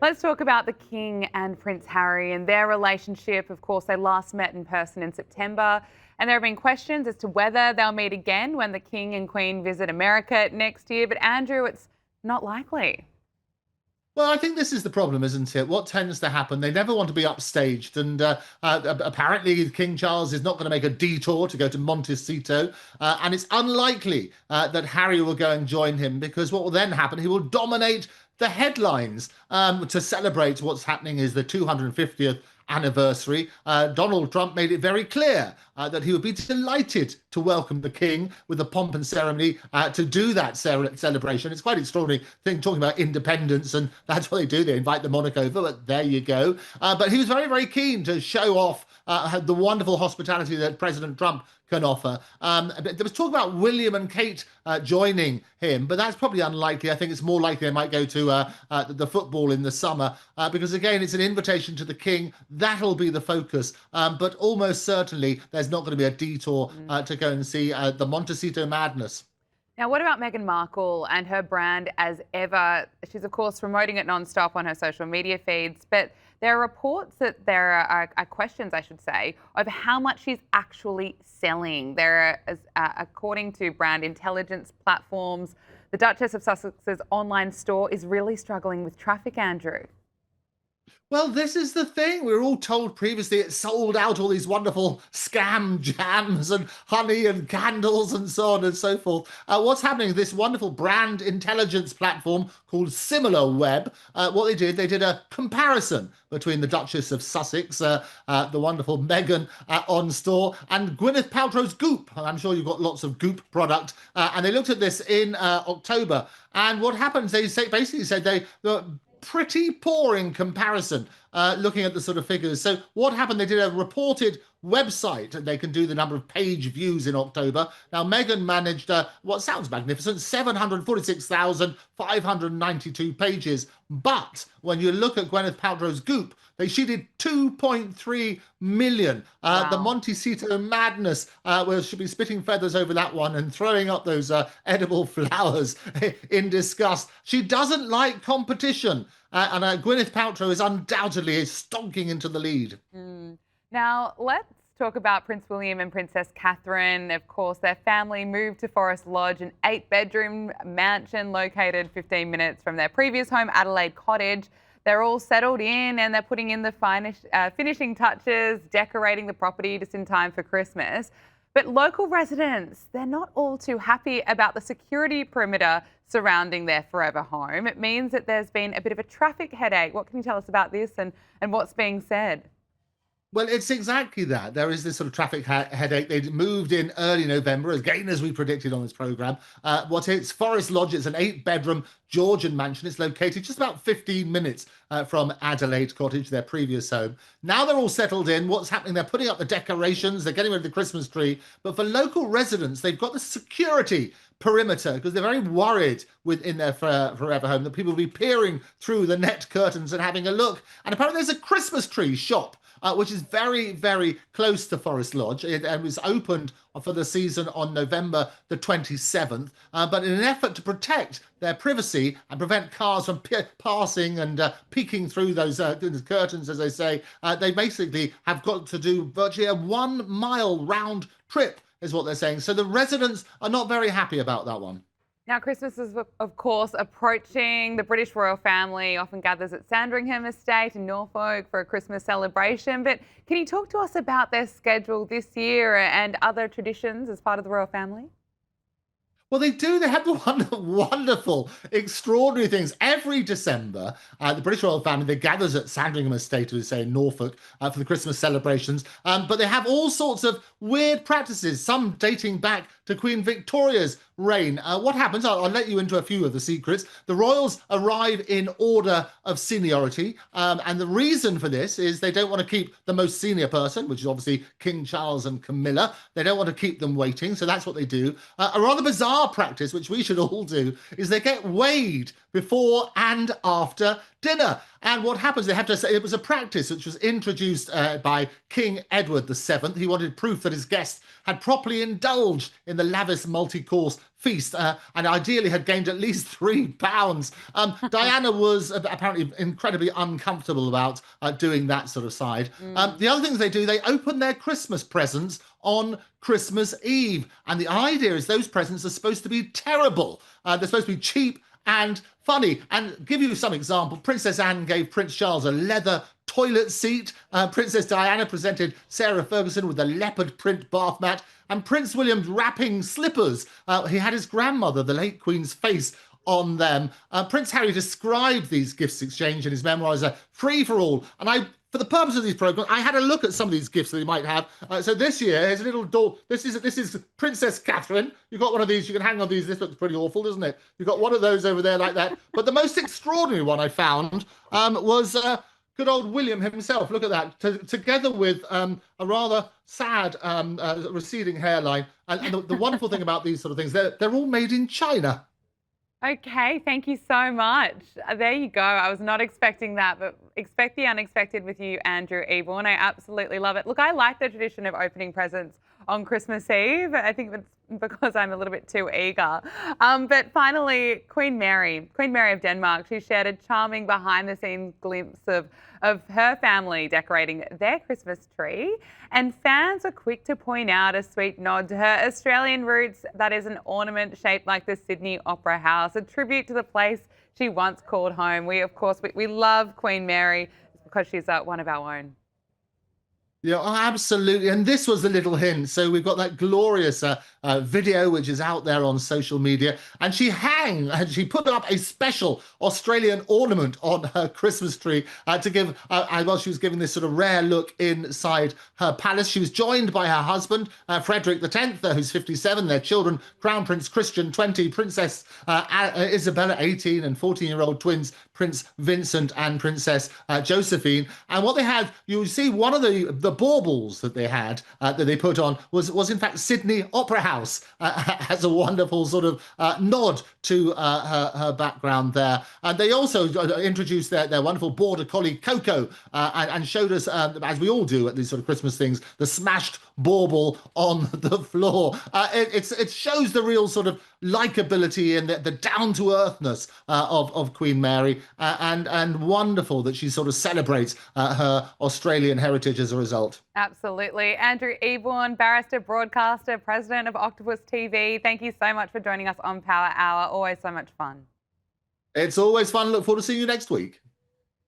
Let's talk about the King and Prince Harry and their relationship. Of course, they last met in person in September, and there have been questions as to whether they'll meet again when the King and Queen visit America next year. But Andrew, it's not likely. Well, I think this is the problem, isn't it? What tends to happen, they never want to be upstaged. And apparently, King Charles is not going to make a detour to go to Montecito. And it's unlikely that Harry will go and join him, because what will then happen, he will dominate the headlines to celebrate what's happening is the 250th anniversary. Donald Trump made it very clear that he would be delighted to welcome the King with the pomp and ceremony to do that celebration. It's quite an extraordinary thing, talking about independence, and that's what they do. They invite the monarch over, but there you go. But he was very, very keen to show off the wonderful hospitality that President Trump can offer. There was talk about William and Kate joining him, but that's probably unlikely. I think it's more likely they might go to the football in the summer, because again, it's an invitation to the King. That'll be the focus. But almost certainly there's not going to be a detour to go and see the Montecito madness. Now, what about Meghan Markle and her brand as ever? She's, of course, promoting it nonstop on her social media feeds, but there are reports that there are questions, I should say, over how much she's actually selling. According to brand intelligence platforms, the Duchess of Sussex's online store is really struggling with traffic, Andrew. Well, this is the thing. We were all told previously it sold out all these wonderful scam jams and honey and candles and so on and so forth. What's happening is this wonderful brand intelligence platform called SimilarWeb. What they did a comparison between the Duchess of Sussex, the wonderful Meghan on store, and Gwyneth Paltrow's Goop. I'm sure you've got lots of Goop product. And they looked at this in October. And what happens, basically said they pretty poor in comparison, looking at the sort of figures. So what happened, they did a reported website, and they can do the number of page views in October. Now, Meghan managed what sounds magnificent, 746,592 pages. But when you look at Gwyneth Paltrow's Goop, she did 2.3 million. Wow. The Montecito madness, well, she'll be spitting feathers over that one and throwing up those edible flowers in disgust. She doesn't like competition. And Gwyneth Paltrow is undoubtedly stonking into the lead. Now, let's talk about Prince William and Princess Catherine. Of course, their family moved to Forest Lodge, an 8-bedroom mansion located 15 minutes from their previous home, Adelaide Cottage. They're all settled in and they're putting in the finishing touches, decorating the property just in time for Christmas. But local residents, they're not all too happy about the security perimeter surrounding their forever home. It means that there's been a bit of a traffic headache. What can you tell us about this and what's being said? Well, it's exactly that. There is this sort of traffic headache. They moved in early November, again, as we predicted on this programme. It's Forest Lodge. It's an 8-bedroom Georgian mansion. It's located just about 15 minutes from Adelaide Cottage, their previous home. Now they're all settled in. What's happening? They're putting up the decorations. They're getting rid of the Christmas tree. But for local residents, they've got the security perimeter, because they're very worried within their forever home that people will be peering through the net curtains and having a look. And apparently there's a Christmas tree shop, which is very, very close to Forest Lodge. It was opened for the season on November the 27th. But in an effort to protect their privacy and prevent cars from passing and peeking through those curtains, as they say, they basically have got to do virtually a 1-mile round trip, is what they're saying. So the residents are not very happy about that one. Now, Christmas is, of course, approaching. The British royal family often gathers at Sandringham Estate in Norfolk for a Christmas celebration. But can you talk to us about their schedule this year and other traditions as part of the royal family? Well, they do. They have the wonderful, extraordinary things. Every December, the British royal family, they gathers at Sandringham Estate, as we say, in Norfolk, for the Christmas celebrations. But they have all sorts of weird practices, some dating back to Queen Victoria's reign. What happens? I'll let you into a few of the secrets. The royals arrive in order of seniority. And the reason for this is they don't want to keep the most senior person, which is obviously King Charles and Camilla. They don't want to keep them waiting. So that's what they do. A rather bizarre practice, which we should all do, is they get weighed before and after dinner. And what happens, they have to say, it was a practice which was introduced by King Edward VII. He wanted proof that his guests had properly indulged in the lavish multi-course feast, and ideally had gained at least 3 pounds. Diana was apparently incredibly uncomfortable about doing that sort of side. The other things they do, they open their Christmas presents on Christmas Eve. And the idea is those presents are supposed to be terrible. They're supposed to be cheap and funny. And give you some example, Princess Anne gave Prince Charles a leather toilet seat. Princess Diana presented Sarah Ferguson with a leopard print bath mat. And Prince William's wrapping slippers. He had his grandmother, the late Queen's face, on them. Prince Harry described these gifts exchanged in his memoir as a free-for-all. And for the purpose of these programs, I had a look at some of these gifts that he might have. So this year, here's a little door. This is Princess Catherine. You've got one of these. You can hang on these. This looks pretty awful, doesn't it? You've got one of those over there like that. But the most extraordinary one I found was good old William himself. Look at that. Together with a rather sad receding hairline. And the wonderful thing about these sort of things, they're all made in China. Okay, thank you so much. There you go. I was not expecting that, but expect the unexpected with you, Andrew Eborn. I absolutely love it. Look, I like the tradition of opening presents on Christmas Eve. I think it's because I'm a little bit too eager. But finally, Queen Mary of Denmark, she shared a charming behind-the-scenes glimpse of her family decorating their Christmas tree. And fans are quick to point out a sweet nod to her Australian roots. That is an ornament shaped like the Sydney Opera House, a tribute to the place she once called home. Of course, we love Queen Mary because she's one of our own. Yeah, oh, absolutely. And this was a little hint. So we've got that glorious video, which is out there on social media. And she put up a special Australian ornament on her Christmas tree to give, while she was giving this sort of rare look inside her palace. She was joined by her husband, Frederick X, who's 57, their children, Crown Prince Christian, 20, Princess Isabella, 18, and 14-year-old twins, Prince Vincent and Princess Josephine. And what they had, you see one of the baubles that they had that they put on was in fact Sydney Opera House, as a wonderful sort of nod to her background there. And they also introduced their wonderful border collie Coco and showed us, as we all do at these sort of Christmas things, the smashed bauble on the floor. It shows the real sort of likability and the down-to-earthness of Queen Mary, and wonderful that she sort of celebrates her Australian heritage as a result. Absolutely. Andrew Eborn, barrister, broadcaster, president of Octopus TV. Thank you so much for joining us on Power Hour. Always so much fun. It's always fun. Look forward to seeing you next week.